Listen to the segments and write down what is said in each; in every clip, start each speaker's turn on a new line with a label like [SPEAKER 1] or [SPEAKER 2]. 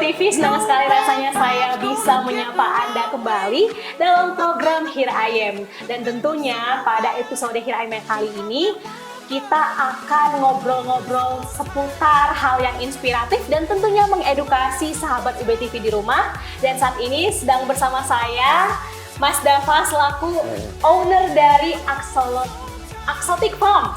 [SPEAKER 1] TV, senang sekali rasanya saya bisa menyapa Anda kembali dalam program Here I Am. Dan tentunya pada episode Here I Am kali ini, kita akan ngobrol-ngobrol seputar hal yang inspiratif dan tentunya mengedukasi sahabat UBTV di rumah. Dan saat ini sedang bersama saya, Mas Dava selaku owner dari Axotic Farm,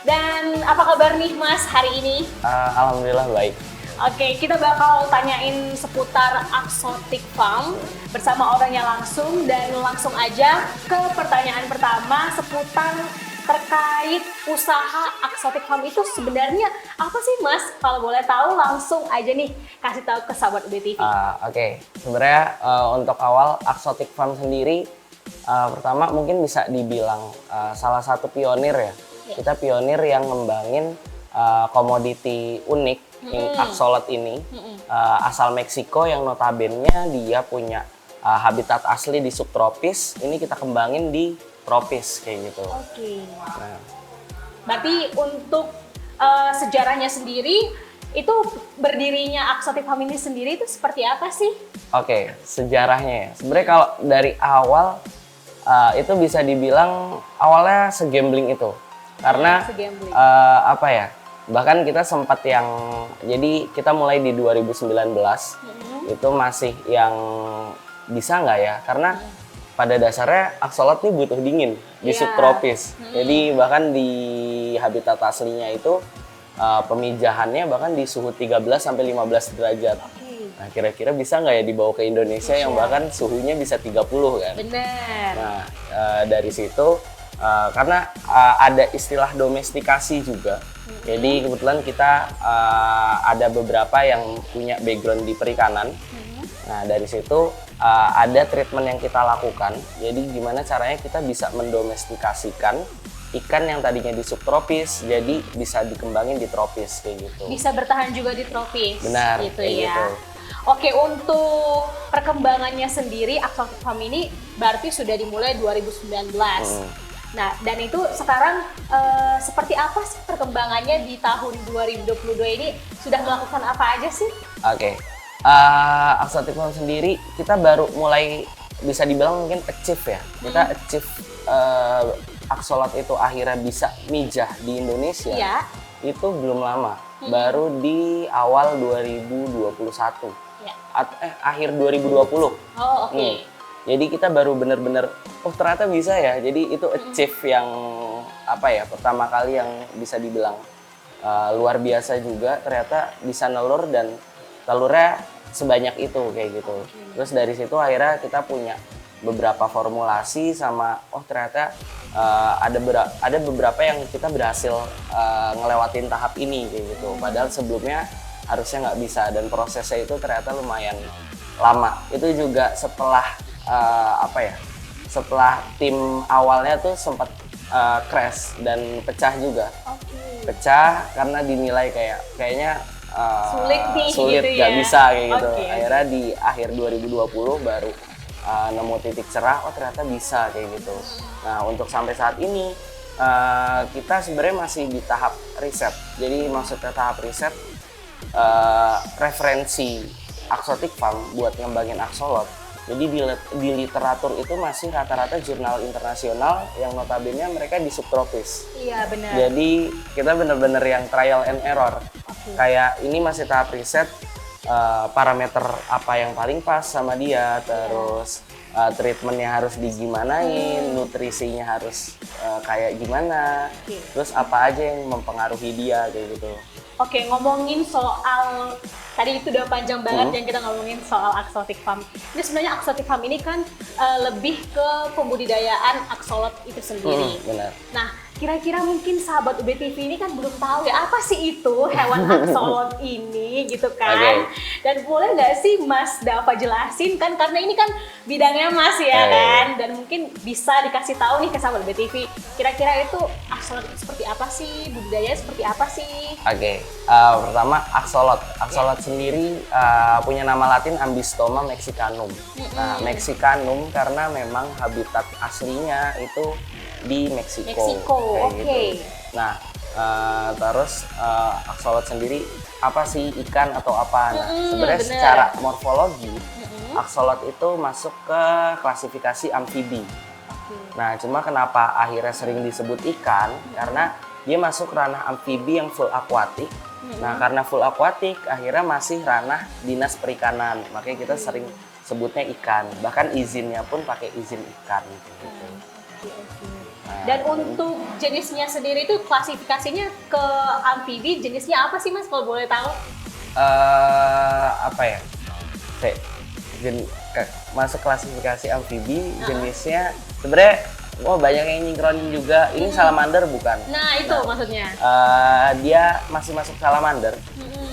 [SPEAKER 1] Dan apa kabar nih Mas hari ini?
[SPEAKER 2] Alhamdulillah baik.
[SPEAKER 1] Oke, kita bakal tanyain seputar Axotic Farm bersama orangnya langsung. Dan langsung aja ke pertanyaan pertama seputar terkait usaha Axotic Farm itu sebenarnya apa sih Mas? Kalau boleh tahu langsung aja nih kasih tahu ke sahabat UBTV.
[SPEAKER 2] Oke. Sebenarnya untuk awal Axotic Farm sendiri pertama mungkin bisa dibilang salah satu pionir ya. Kita pionir yang ngembangin komoditi unik axolot ini asal Meksiko yang notabene dia punya habitat asli di subtropis. Ini kita kembangin di tropis kayak gitu.
[SPEAKER 1] Oke. Nah. Berarti untuk sejarahnya sendiri itu berdirinya Axotic Farm ini sendiri itu seperti apa sih?
[SPEAKER 2] Oke, sejarahnya ya. Sebenarnya kalau dari awal itu bisa dibilang awalnya segambling itu. Karena apa ya? Bahkan kita sempat yang jadi kita mulai di 2019 itu masih yang bisa nggak ya? Karena pada dasarnya axolot ini butuh dingin di subtropis. Jadi bahkan di habitat aslinya itu pemijahannya bahkan di suhu 13 sampai 15 derajat. Nah, kira-kira bisa nggak ya dibawa ke Indonesia yang bahkan suhunya bisa 30 kan?
[SPEAKER 1] Benar.
[SPEAKER 2] Nah, dari situ karena ada istilah domestikasi juga. Jadi kebetulan kita ada beberapa yang punya background di perikanan. Nah, dari situ ada treatment yang kita lakukan. Jadi gimana caranya kita bisa mendomestikasikan ikan yang tadinya di subtropis jadi bisa dikembangin di tropis kayak gitu.
[SPEAKER 1] Bisa bertahan juga di tropis.
[SPEAKER 2] Benar,
[SPEAKER 1] gitu
[SPEAKER 2] kayak
[SPEAKER 1] ya.
[SPEAKER 2] Gitu.
[SPEAKER 1] Oke, untuk perkembangannya sendiri Axotic Farm ini berarti sudah dimulai 2019. Nah, dan itu sekarang seperti apa sih perkembangannya di tahun 2022 ini? Sudah melakukan apa aja sih?
[SPEAKER 2] Oke. Axotic Farm sendiri kita baru mulai bisa dibilang mungkin achieve ya. Kita achieve axolot itu akhirnya bisa mijah di Indonesia. Itu belum lama. Baru di awal 2021. Akhir 2020.
[SPEAKER 1] Oh, oke.
[SPEAKER 2] Jadi kita baru bener-bener ternyata bisa ya. Jadi itu achieve yang apa ya? Pertama kali yang bisa dibilang luar biasa juga, ternyata bisa nelur dan telurnya sebanyak itu kayak gitu. Terus dari situ akhirnya kita punya beberapa formulasi sama ternyata ada beberapa yang kita berhasil ngelewatin tahap ini kayak gitu. Padahal sebelumnya harusnya nggak bisa dan prosesnya itu ternyata lumayan lama. Itu juga setelah setelah tim awalnya tuh sempat crash dan pecah juga. Pecah karena dinilai kayaknya sulit
[SPEAKER 1] gitu
[SPEAKER 2] nggak
[SPEAKER 1] ya?
[SPEAKER 2] Bisa kayak gitu. Akhirnya di akhir 2020 baru nemu titik cerah, ternyata bisa kayak gitu. Nah, untuk sampai saat ini kita sebenarnya masih di tahap riset. Jadi maksudnya tahap riset referensi Axotic Farm buat ngembangin axolot. Jadi di literatur itu masih rata-rata jurnal internasional yang notabene mereka di subtropis.
[SPEAKER 1] Iya, benar.
[SPEAKER 2] Jadi kita bener-bener yang trial and error. Kayak ini masih tahap riset, parameter apa yang paling pas sama dia, terus treatmentnya harus digimanain, nutrisinya harus kayak gimana, terus apa aja yang mempengaruhi dia kayak gitu.
[SPEAKER 1] Oke, ngomongin soal tadi itu udah panjang banget yang kita ngomongin soal Axotic Farm. Ini sebenarnya Axotic Farm ini kan lebih ke pembudidayaan axolot itu sendiri.
[SPEAKER 2] Benar.
[SPEAKER 1] Nah, kira-kira mungkin sahabat UBTV ini kan belum tahu ya apa sih itu hewan axolot ini gitu kan. Dan boleh nggak sih Mas Dava jelasin kan, karena ini kan bidangnya Mas ya kan, dan mungkin bisa dikasih tahu nih ke sahabat UBTV kira-kira itu axolot itu seperti apa sih, budidayanya seperti apa sih?
[SPEAKER 2] Pertama axolot sendiri punya nama latin Ambystoma mexicanum. Nah, mexicanum karena memang habitat aslinya itu di Meksiko.
[SPEAKER 1] Gitu.
[SPEAKER 2] Nah, Terus aksolot sendiri apa sih, ikan atau apa? Nah, sebenarnya
[SPEAKER 1] bener.
[SPEAKER 2] secara morfologi aksolot itu masuk ke klasifikasi amfibi. Nah, cuma kenapa akhirnya sering disebut ikan? Karena dia masuk ranah amfibi yang full akuatik. Nah, karena full akuatik, akhirnya masih ranah dinas perikanan. Makanya kita sering sebutnya ikan. Bahkan izinnya pun pakai izin ikan. Gitu.
[SPEAKER 1] Dan untuk jenisnya sendiri itu klasifikasinya ke amfibi, jenisnya apa sih Mas kalau boleh tahu?
[SPEAKER 2] Apa ya? Masuk klasifikasi amfibi, jenisnya sebenarnya banyak yang nyingkronin juga. Ini salamander bukan?
[SPEAKER 1] Nah itu maksudnya.
[SPEAKER 2] Dia masih masuk salamander.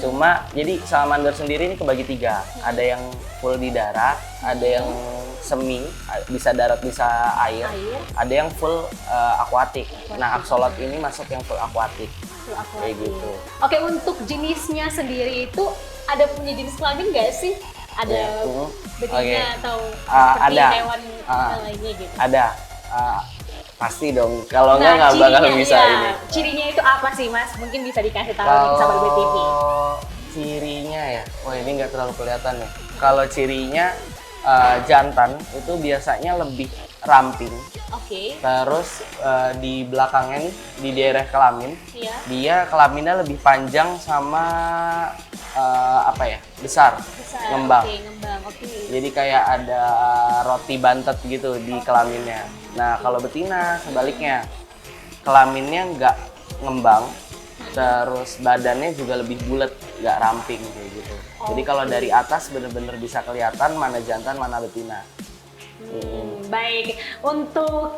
[SPEAKER 2] Cuma jadi salamander sendiri ini kebagi 3. Ada yang full di darat, ada yang semi, bisa darat bisa air. Ada yang full akuatik. Nah, aksolot ini masuk yang full akuatik. Kayak gitu.
[SPEAKER 1] Oke, untuk jenisnya sendiri itu ada punya jenis kelamin nggak sih? Ada betina atau seperti
[SPEAKER 2] ada.
[SPEAKER 1] hewan lainnya gitu?
[SPEAKER 2] Ada. Pasti dong. Kalau nggak bakal bisa ini.
[SPEAKER 1] Cirinya itu apa sih Mas? Mungkin bisa dikasih tahu di Sahabat BTV.
[SPEAKER 2] Cirinya ya, ini nggak terlalu kelihatan ya. Kalau cirinya jantan itu biasanya lebih ramping. Terus di belakangnya nih, di daerah kelamin, dia kelaminnya lebih panjang sama besar, ngembang. Jadi kayak ada roti bantet gitu di kelaminnya. Nah, kalau betina sebaliknya, kelaminnya nggak ngembang, terus badannya juga lebih bulat, nggak ramping kayak gitu. Jadi kalau dari atas bener-bener bisa kelihatan mana jantan, mana betina.
[SPEAKER 1] Baik, untuk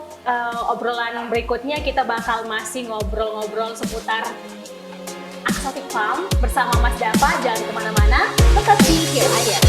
[SPEAKER 1] obrolan berikutnya kita bakal masih ngobrol-ngobrol seputar Axotic Farm bersama Mas Dava. Jangan kemana-mana, tetap di Here I Am.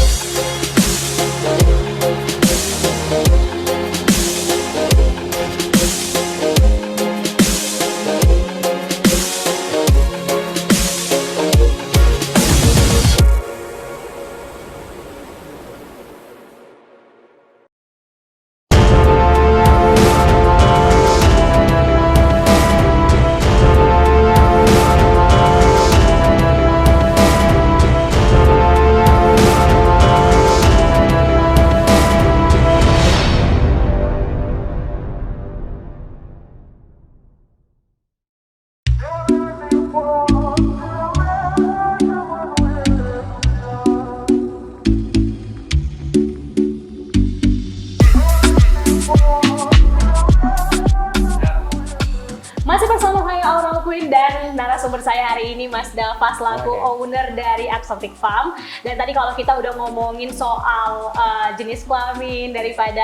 [SPEAKER 1] Masih bersama saya Aurel Queen dan narasumber saya hari ini Mas Dava selaku owner dari Axotic Farm. Dan tadi kalau kita udah ngomongin soal jenis kelamin daripada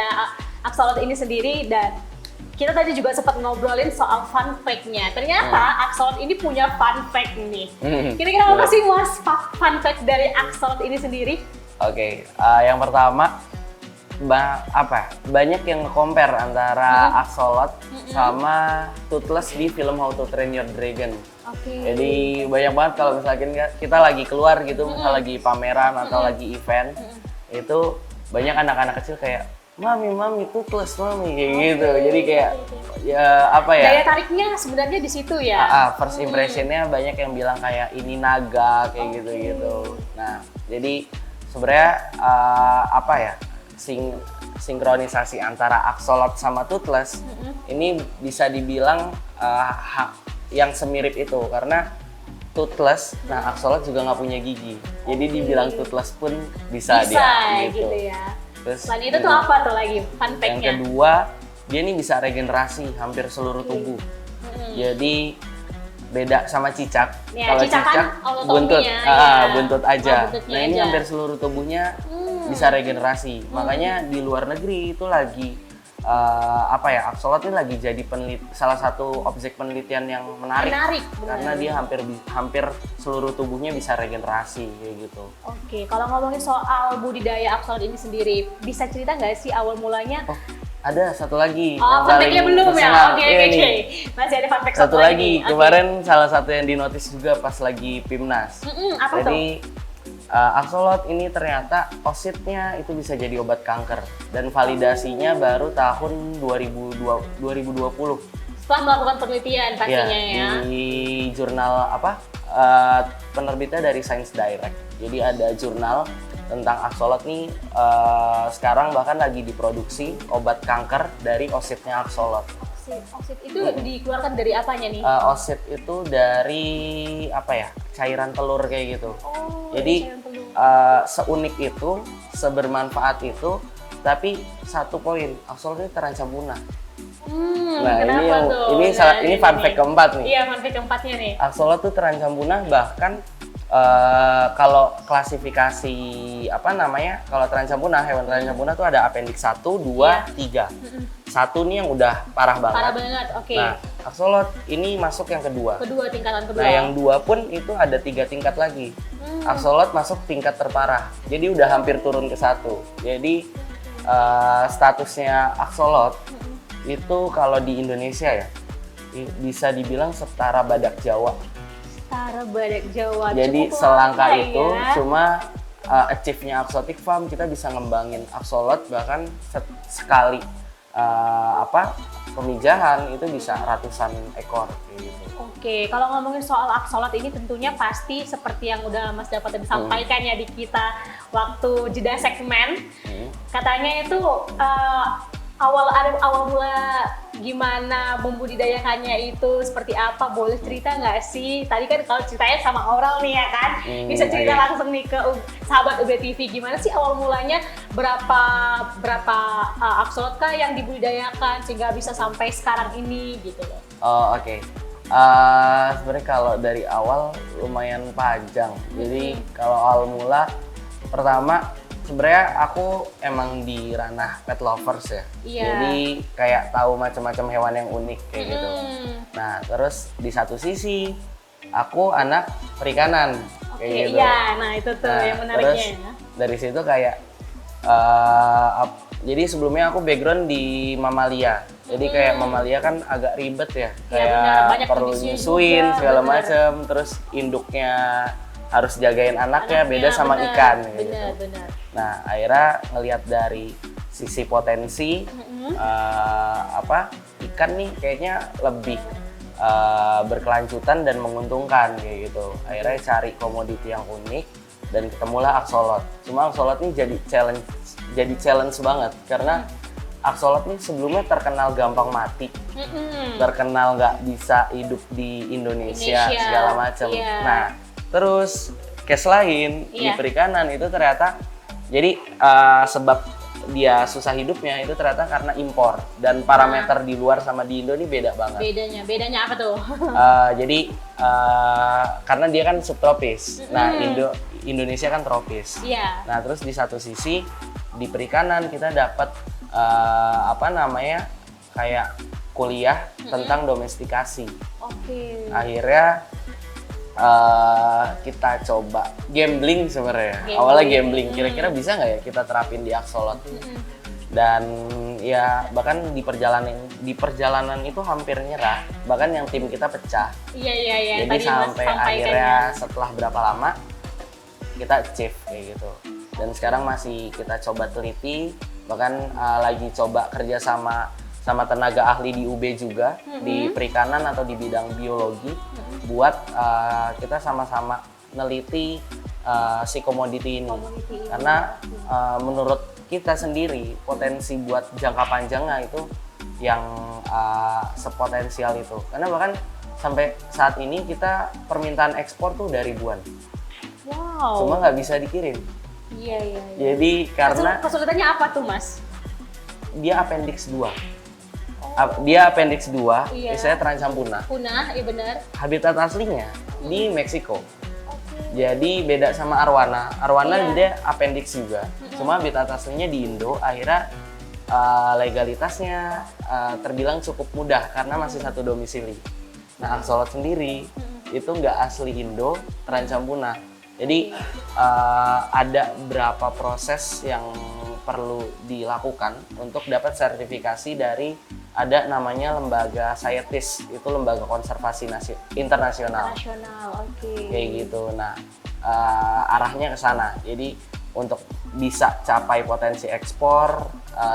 [SPEAKER 1] aksolot ini sendiri, dan kita tadi juga sempat ngobrolin soal fun fact-nya. Ternyata aksolot ini punya fun fact nih. Kira-kira apa sih Mas fun fact dari aksolot ini sendiri?
[SPEAKER 2] Yang pertama, banyak yang nge-compare antara aksolot sama toothless di film How to Train Your Dragon. Jadi banyak banget kalau misalkan kita lagi keluar gitu, misal lagi pameran atau lagi event, itu banyak anak-anak kecil kayak mami toothless mami kayak gitu. Jadi kayak
[SPEAKER 1] daya tariknya sebenarnya di situ ya.
[SPEAKER 2] First impressionnya banyak yang bilang kayak ini naga kayak gitu. Nah, jadi sebenarnya sinkronisasi antara aksolot sama toothless ini bisa dibilang yang semirip itu, karena toothless, nah aksolot juga nggak punya gigi, jadi dibilang toothless pun bisa dia gitu ya.
[SPEAKER 1] Terus selain itu tuh apa tuh lagi fun fact-nya?
[SPEAKER 2] Yang kedua, dia nih bisa regenerasi hampir seluruh tubuh. Jadi beda sama cicak. Kalau cicak buntut aja. Nah ini hampir seluruh tubuhnya bisa regenerasi. Makanya di luar negeri itu lagi aksolot ini lagi jadi salah satu objek penelitian yang menarik karena dia hampir seluruh tubuhnya bisa regenerasi kayak gitu.
[SPEAKER 1] Kalau ngomongin soal budidaya aksolot ini sendiri, bisa cerita nggak sih awal mulanya?
[SPEAKER 2] Ada satu lagi.
[SPEAKER 1] Fun fact-nya belum ya? Oke. Masih ada fun fact
[SPEAKER 2] satu lagi. Kemarin salah satu yang dinotis juga pas lagi PIMNAS.
[SPEAKER 1] Apa
[SPEAKER 2] Jadi aksolot ini ternyata ositnya itu bisa jadi obat kanker, dan validasinya baru tahun 2020
[SPEAKER 1] Setelah melakukan penelitian pastinya ya.
[SPEAKER 2] Di jurnal apa? Penerbitnya dari Science Direct. Jadi ada jurnal tentang aksolot nih, sekarang bahkan lagi diproduksi obat kanker dari ositnya aksolot.
[SPEAKER 1] Osit itu dikeluarkan dari apanya nih?
[SPEAKER 2] Osit itu dari apa ya? Cairan telur kayak gitu. Jadi seunik itu, sebermanfaat itu, tapi satu poin, aksolot ini terancam punah. Nah, ini fun fact keempat nih.
[SPEAKER 1] Iya, fun fact keempatnya nih.
[SPEAKER 2] Aksolot tuh terancam punah, bahkan kalau klasifikasi kalau terancam punah, hewan terancam punah tuh ada appendix 1, 2, 3. Satu nih yang udah parah banget.
[SPEAKER 1] Parah banget, oke.
[SPEAKER 2] Nah, aksolot ini masuk yang kedua.
[SPEAKER 1] Tingkatan kedua.
[SPEAKER 2] Nah, yang 2 pun itu ada 3 tingkat lagi. Aksolot masuk tingkat terparah. Jadi udah hampir turun ke 1. Jadi statusnya aksolot itu kalau di Indonesia ya bisa dibilang setara badak Jawa.
[SPEAKER 1] Setara badak Jawa.
[SPEAKER 2] Jadi selangkah itu ya. Cuma achieve-nya Axotic Farm kita bisa ngembangin aksolot bahkan sekali pemijahan itu bisa ratusan ekor gitu.
[SPEAKER 1] Oke, kalau ngomongin soal aksolot ini tentunya pasti seperti yang udah Mas dapat disampaikan ya di kita waktu jeda segmen. Katanya itu awal mula gimana membudidayakannya itu seperti apa, boleh cerita nggak sih? Tadi kan kalau ceritanya sama oral nih ya kan, bisa cerita langsung nih ke sahabat UB TV, gimana sih awal mulanya, berapa aksolot kah yang dibudidayakan sehingga bisa sampai sekarang ini gitu loh.
[SPEAKER 2] Oke. Sebenarnya kalau dari awal lumayan panjang. Jadi kalau awal mula pertama sebenarnya aku emang di ranah pet lovers ya. Jadi kayak tahu macam-macam hewan yang unik kayak gitu. Nah, terus di satu sisi aku anak perikanan kayak gitu.
[SPEAKER 1] Iya, nah itu tuh yang menariknya.
[SPEAKER 2] Terus dari situ kayak jadi sebelumnya aku background di mamalia. Jadi kayak mamalia kan agak ribet ya. Kayak perlu nyusuin segala macam, terus induknya harus jagain anaknya beda sama ikan gitu.
[SPEAKER 1] Benar.
[SPEAKER 2] Nah, akhirnya ngelihat dari sisi potensi ikan nih kayaknya lebih berkelanjutan dan menguntungkan kayak gitu. Akhirnya cari komoditi yang unik dan ketemulah aksolot. Cuma aksolot ini jadi challenge banget karena aksolot ini sebelumnya terkenal gampang mati, terkenal nggak bisa hidup di Indonesia. Segala macam. Nah, terus case lain di perikanan itu ternyata jadi sebab dia susah hidupnya itu ternyata karena impor dan parameter di luar sama di Indo ini beda banget.
[SPEAKER 1] Bedanya apa tuh?
[SPEAKER 2] Jadi karena dia kan subtropis. Nah, Indonesia kan tropis. Nah, terus di satu sisi di perikanan kita dapat kayak kuliah tentang domestikasi. Akhirnya kita coba gambling sebenarnya. Awalnya gambling, kira-kira bisa nggak ya kita terapin di aksolot. Dan ya bahkan di perjalanan itu hampir nyerah. Bahkan yang tim kita pecah.
[SPEAKER 1] Iya.
[SPEAKER 2] Jadi sampai akhirnya setelah berapa lama kita achieve kayak gitu. Dan sekarang masih kita coba teliti, bahkan lagi coba kerja sama tenaga ahli di UB juga di perikanan atau di bidang biologi buat kita sama-sama neliti si komoditi ini. Karena menurut kita sendiri potensi buat jangka panjangnya itu yang sepotensial itu. Karena bahkan sampai saat ini kita permintaan ekspor tuh udah ribuan. Cuma nggak bisa dikirim.
[SPEAKER 1] Iya.
[SPEAKER 2] Jadi karena
[SPEAKER 1] kesulitannya apa tuh, Mas?
[SPEAKER 2] Dia appendix 2. Dia appendix 2, istilahnya terancam punah.
[SPEAKER 1] Iya benar.
[SPEAKER 2] Habitat aslinya di Meksiko. Jadi beda sama arwana. Arwana dia appendix juga. Cuma habitat aslinya di Indo. Akhirnya legalitasnya terbilang cukup mudah karena masih satu domisili. Nah, aksolot sendiri itu nggak asli Indo, terancam punah. Jadi ada berapa proses yang perlu dilakukan untuk dapat sertifikasi dari ada namanya lembaga CITES, itu lembaga konservasi internasional. Kayak gitu. Nah, arahnya ke sana. Jadi untuk bisa capai potensi ekspor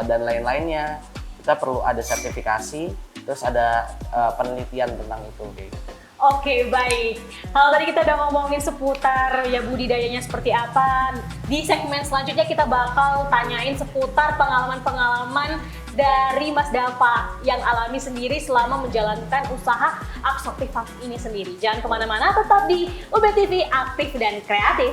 [SPEAKER 2] dan lain-lainnya, kita perlu ada sertifikasi terus ada penelitian tentang itu kayak gitu.
[SPEAKER 1] Oke, baik. Kalau tadi kita udah ngomongin seputar ya budidayanya seperti apa, di segmen selanjutnya kita bakal tanyain seputar pengalaman-pengalaman dari Mas Dava yang alami sendiri selama menjalankan usaha Aksotik Farm ini sendiri. Jangan kemana-mana, tetap di UB TV, aktif dan kreatif.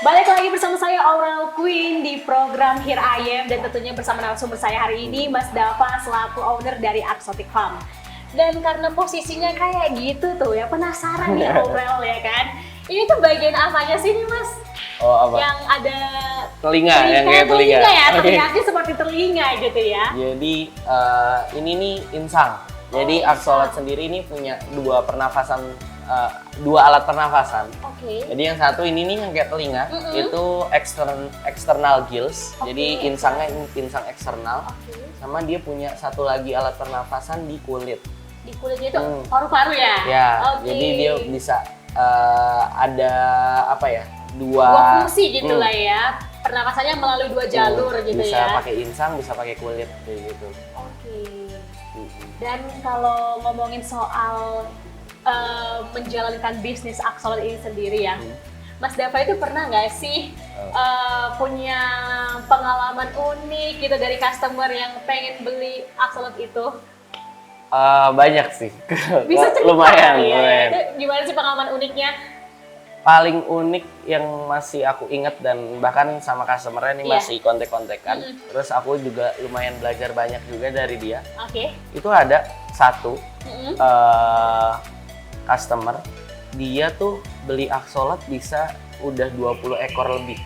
[SPEAKER 1] Balik lagi bersama saya Aurel Queen di program Here I Am, dan tentunya bersama narasumber saya hari ini Mas Dava selaku owner dari Aksotik Farm. Dan karena posisinya kayak gitu tuh ya, penasaran nih Aurel ya kan. Ini tuh bagian apanya sih nih Mas?
[SPEAKER 2] Oh, apa?
[SPEAKER 1] Yang ada
[SPEAKER 2] Telinga, yang kayak telinga.
[SPEAKER 1] Ya,
[SPEAKER 2] Okay.
[SPEAKER 1] terlihatnya seperti telinga gitu ya.
[SPEAKER 2] Jadi ini nih insang. Jadi Aksolat sendiri ini punya dua alat pernafasan.
[SPEAKER 1] Oke.
[SPEAKER 2] Jadi yang satu ini nih yang kayak telinga, itu external gills. Jadi insangnya insang eksternal. Sama dia punya satu lagi alat pernafasan di kulit.
[SPEAKER 1] Di kulitnya itu paru-paru ya?
[SPEAKER 2] Ya, jadi dia bisa ada apa ya?
[SPEAKER 1] Dua fungsi gitu lah ya. Pernapasannya melalui dua jalur gitu
[SPEAKER 2] bisa
[SPEAKER 1] ya.
[SPEAKER 2] Bisa pakai insang, bisa pakai kulit kayak gitu.
[SPEAKER 1] Oke. Dan kalau ngomongin soal menjalankan bisnis Aksolat ini sendiri ya, Mas Dava itu pernah nggak sih punya pengalaman unik gitu dari customer yang pengen beli Aksolat itu?
[SPEAKER 2] Banyak sih.
[SPEAKER 1] Bisa cerita
[SPEAKER 2] lumayan.
[SPEAKER 1] ya? Itu gimana sih pengalaman uniknya?
[SPEAKER 2] Paling unik yang masih aku ingat dan bahkan sama customer-nya nih masih kontek-kontekan. Terus aku juga lumayan belajar banyak juga dari dia.
[SPEAKER 1] Oke.
[SPEAKER 2] Itu ada satu customer, dia tuh beli Aksolat bisa udah 20 ekor lebih.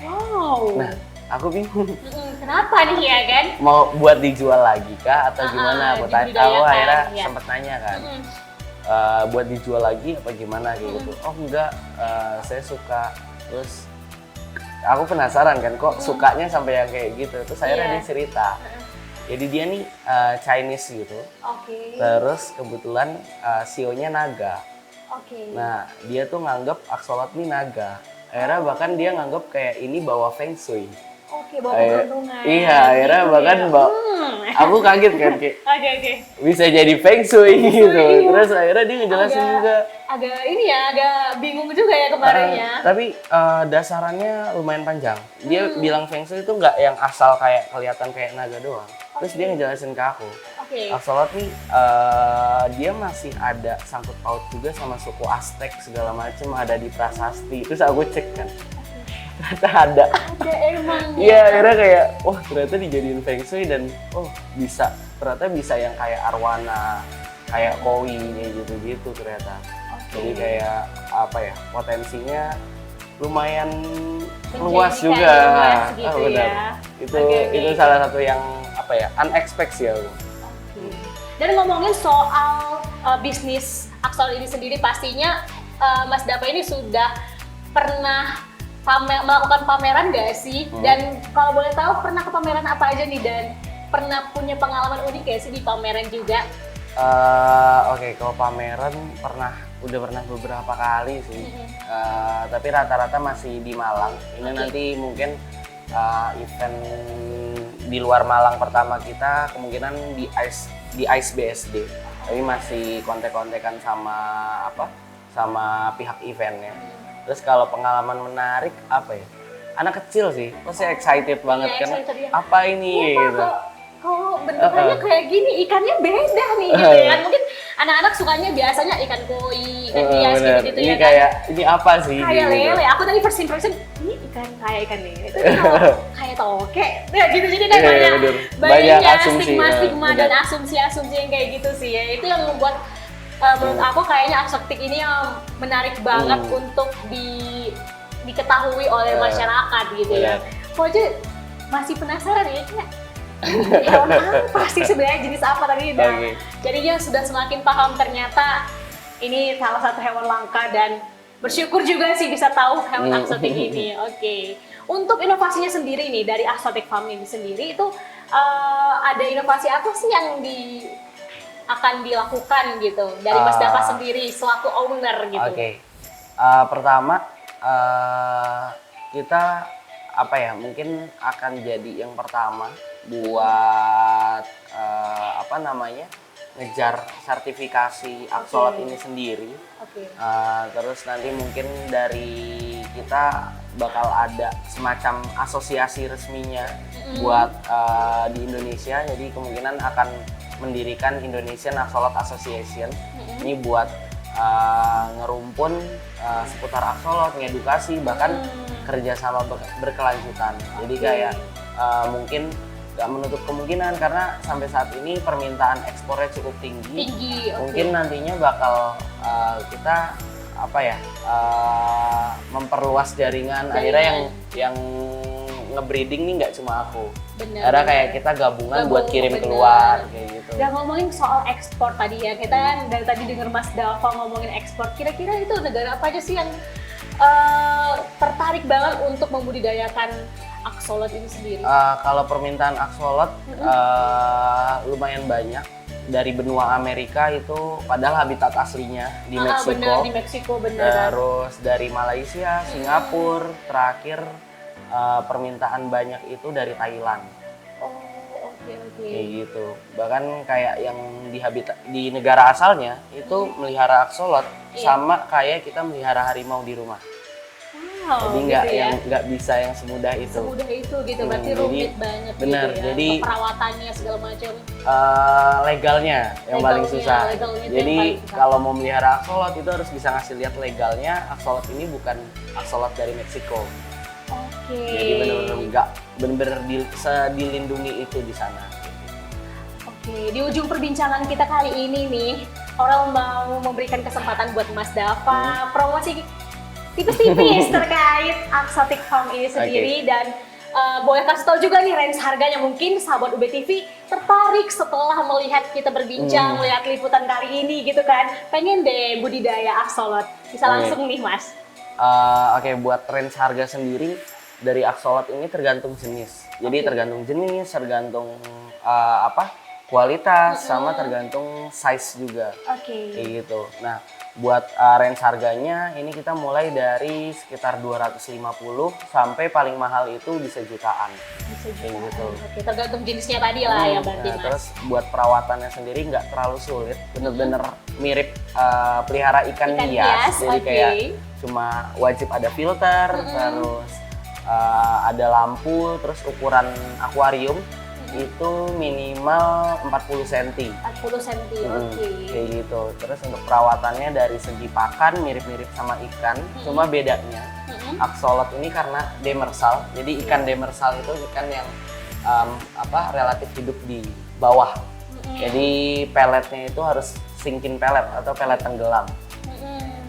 [SPEAKER 1] Wow.
[SPEAKER 2] Nah, aku bingung.
[SPEAKER 1] Kenapa nih ya kan?
[SPEAKER 2] Mau buat dijual lagi kah atau gimana? Aku akhirnya sempet nanya kan. Buat dijual lagi apa gimana kayak gitu. Oh enggak, saya suka. Terus aku penasaran kan kok sukanya sampai yang kayak gitu. Terus akhirnya dia cerita. Jadi dia nih Chinese gitu. Terus kebetulan CEO-nya naga. Nah, dia tuh nganggep Aksolat nih naga. Akhirnya bahkan dia nganggep kayak ini bawa feng shui.
[SPEAKER 1] Bawa keberuntungan.
[SPEAKER 2] Iya, akhirnya
[SPEAKER 1] gitu
[SPEAKER 2] bahkan
[SPEAKER 1] ya.
[SPEAKER 2] aku kaget kan kayak
[SPEAKER 1] Oke.
[SPEAKER 2] bisa jadi feng shui gitu. Terus akhirnya dia ngejelasin juga.
[SPEAKER 1] Agak bingung juga ya kemarinnya.
[SPEAKER 2] Tapi dasarannya lumayan panjang. Dia bilang feng shui itu nggak yang asal kayak kelihatan kayak naga doang. Terus dia ngejelasin ke aku. Aksolat nih dia masih ada sangkut paut juga sama suku Aztec segala macem, ada di prasasti. Terus aku cek kan. Ternyata ada.
[SPEAKER 1] Emang.
[SPEAKER 2] Iya, akhirnya kayak wah ternyata dijadiin feng shui dan ternyata bisa yang kayak arwana, kayak koi gitu ternyata. Jadi kayak apa ya, potensinya lumayan luas juga.
[SPEAKER 1] Gitu
[SPEAKER 2] benar.
[SPEAKER 1] Ya.
[SPEAKER 2] Itu salah satu yang apa ya, unexpected sih aku.
[SPEAKER 1] Dan ngomongin soal bisnis Aksolat ini sendiri, pastinya Mas Dava ini sudah pernah melakukan pameran nggak sih? Dan kalau boleh tahu pernah ke pameran apa aja nih, dan pernah punya pengalaman unik nggak sih di pameran juga?
[SPEAKER 2] Oke, kalau pameran udah pernah beberapa kali sih. Tapi rata-rata masih di Malang. Ini nanti mungkin event di luar Malang pertama kita kemungkinan di Ice BSD. Tapi masih kontek-kontekan sama pihak eventnya. Terus kalau pengalaman menarik apa ya? Anak kecil sih, pasti excited banget kan. Apa ini gitu.
[SPEAKER 1] Kok bentukannya kayak gini, ikannya beda nih gitu ya. Mungkin anak-anak sukanya biasanya ikan koi, ikan hias gitu-gitu
[SPEAKER 2] ini
[SPEAKER 1] ya
[SPEAKER 2] kayak,
[SPEAKER 1] kan.
[SPEAKER 2] ini apa sih?
[SPEAKER 1] Kayak
[SPEAKER 2] gitu.
[SPEAKER 1] lele. Aku tadi first impression, ini kayak ikan lele. Itu kayak toke. Ya gitu, jadi kayak banyak stigma-stigma dan asumsi-asumsi yang kayak gitu sih ya. Itu yang membuat menurut aku kayaknya Axotic ini yang menarik banget untuk diketahui oleh masyarakat gitu ya. Kok aja masih penasaran ya, kayak hewan apa sih sebenarnya, jenis apa tadi dan jadinya sudah semakin paham ternyata ini salah satu hewan langka dan bersyukur juga sih bisa tahu hewan Axotic ini. Untuk inovasinya sendiri nih dari Axotic Farm ini sendiri itu ada inovasi apa sih yang akan dilakukan gitu dari Mas Dava sendiri selaku owner gitu?
[SPEAKER 2] Pertama kita apa ya, mungkin akan jadi yang pertama buat apa namanya, ngejar sertifikasi Axolot ini sendiri. Terus nanti mungkin dari kita bakal ada semacam asosiasi resminya buat di Indonesia. Jadi kemungkinan akan mendirikan Indonesian Axolot Association. Ini buat ngerumpun seputar Axolot, ngedukasi, bahkan kerjasama berkelanjutan. Jadi kayak mungkin nggak menutup kemungkinan karena sampai saat ini permintaan ekspornya cukup tinggi. Mungkin nantinya bakal kita apa ya, memperluas jaringan. Akhirnya yang ngebreeding nih nggak cuma aku. Karena kayak kita gabungan buat kirim keluar kayak gitu.
[SPEAKER 1] Dan ngomongin soal ekspor tadi ya, kita kan dari tadi dengar Mas Dava ngomongin ekspor. Kira-kira itu negara apa aja sih yang tertarik banget untuk membudidayakan Axolot ini sendiri?
[SPEAKER 2] Kalau permintaan Axolot lumayan banyak. Dari benua Amerika itu padahal habitat aslinya di Meksiko.
[SPEAKER 1] Benar, di Meksiko benar.
[SPEAKER 2] Terus dari Malaysia, Singapura, terakhir permintaan banyak itu dari Thailand. Kayak gitu. Bahkan kayak yang di negara asalnya itu melihara Axolot sama kayak kita melihara harimau di rumah. Jadi nggak bisa yang semudah itu.
[SPEAKER 1] Semudah itu gitu, berarti rumit banget.
[SPEAKER 2] Bener,
[SPEAKER 1] gitu ya.
[SPEAKER 2] jadi
[SPEAKER 1] perawatannya segala macam.
[SPEAKER 2] Legalnya yang paling susah. Jadi
[SPEAKER 1] susah.
[SPEAKER 2] kalau mau melihara Axolot itu harus bisa ngasih lihat legalnya Axolot ini bukan Axolot dari Meksiko. Jadi benar-benar dilindungi itu di sana.
[SPEAKER 1] Di ujung perbincangan kita kali ini nih, orang mau memberikan kesempatan buat Mas Dava promosi tipis-tipis terkait Axotic Farm ini sendiri dan boleh kasih tahu juga nih range harganya, mungkin sahabat UBTV tertarik setelah melihat kita berbincang, melihat liputan kali ini gitu kan, pengen deh budidaya Axolot, bisa langsung nih Mas.
[SPEAKER 2] Buat range harga sendiri dari Axolot ini tergantung jenis. Jadi tergantung jenis, tergantung kualitas, sama tergantung size juga. Kayak gitu. Nah, buat range harganya ini kita mulai dari sekitar 250 sampai paling mahal itu bisa jutaan. Kayak gitu.
[SPEAKER 1] Tergantung jenisnya tadi lah ya berarti Mas.
[SPEAKER 2] Terus buat perawatannya sendiri nggak terlalu sulit, bener-bener mirip pelihara ikan hias. Jadi kayak cuma wajib ada filter, terus ada lampu, terus ukuran akuarium itu minimal 40 cm. 40 cm, kayak gitu. Terus untuk perawatannya dari segi pakan mirip-mirip sama ikan, cuma bedanya Axolot ini karena demersal. Jadi ikan demersal itu ikan yang relatif hidup di bawah. Jadi peletnya itu harus sinking pelet atau pelet tenggelam.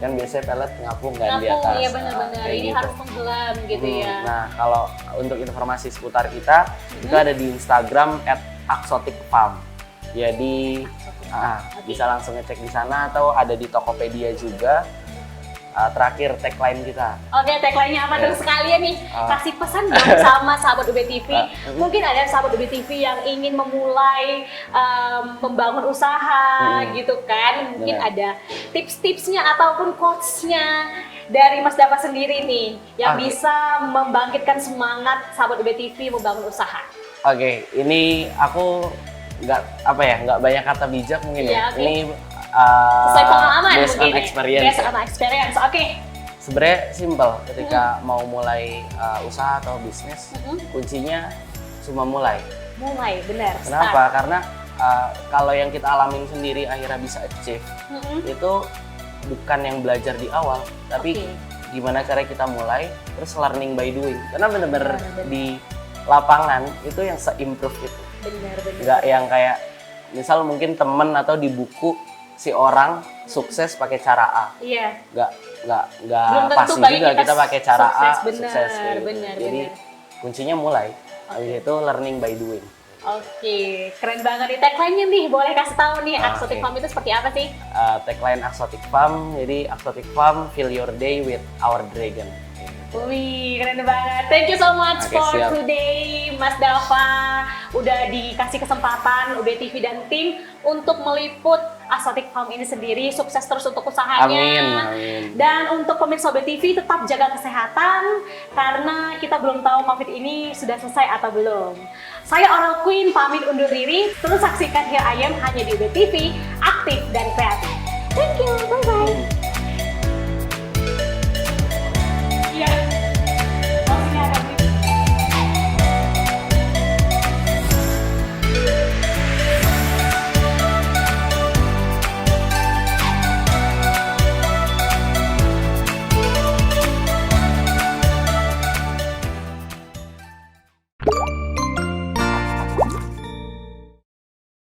[SPEAKER 2] Kan biasanya pelet ngapung kan di atas.
[SPEAKER 1] Iya benar-benar. Ini
[SPEAKER 2] gitu.
[SPEAKER 1] harus tenggelam gitu ya.
[SPEAKER 2] Nah, kalau untuk informasi seputar kita itu ada di Instagram @axoticfarm. Jadi bisa langsung ngecek di sana atau ada di Tokopedia juga. Terakhir tagline kita.
[SPEAKER 1] Tagline-nya apa terus sekalian nih? Kasih pesan dong sama sahabat UBTV. Mungkin ada sahabat UBTV yang ingin memulai membangun usaha gitu kan. Mungkin ada tips-tipsnya ataupun quotes-nya dari Mas Dava sendiri nih yang bisa membangkitkan semangat sahabat UBTV membangun usaha.
[SPEAKER 2] Ini aku nggak banyak kata bijak mungkin ya. Ini
[SPEAKER 1] sesuai pengalaman
[SPEAKER 2] based on experience. Sebenarnya simple ketika mau mulai usaha atau bisnis, kuncinya cuma mulai.
[SPEAKER 1] Benar.
[SPEAKER 2] Kenapa? Karena kalau yang kita alamin sendiri akhirnya bisa achieve, itu bukan yang belajar di awal, tapi gimana cara kita mulai, terus learning by doing. Karena bener-bener di lapangan itu yang se-improve itu. Nggak yang kayak, misal mungkin temen atau di buku si orang sukses pakai cara A.
[SPEAKER 1] Iya.
[SPEAKER 2] Nggak pasti juga kita pakai cara A sukses.
[SPEAKER 1] Bener.
[SPEAKER 2] Jadi kuncinya mulai, habis itu learning by doing.
[SPEAKER 1] Oke, keren banget nih tagline-nya nih. Boleh kasih tahu nih Axotic Farm itu seperti apa sih?
[SPEAKER 2] Tagline Axotic Farm, jadi Axotic Farm, fill your day with our dragon.
[SPEAKER 1] Wih, keren banget. Thank you so much for today, Mas Dava. Udah dikasih kesempatan UB TV dan tim untuk meliput Axotic Farm ini sendiri. Sukses terus untuk usahanya.
[SPEAKER 2] Amin.
[SPEAKER 1] Dan untuk pemirsa UB TV tetap jaga kesehatan karena kita belum tahu COVID ini sudah selesai atau belum. Saya Oral Queen pamit undur diri. Terus saksikan Here I Am hanya di UB TV, aktif dan kreatif. Thank you. Bye bye.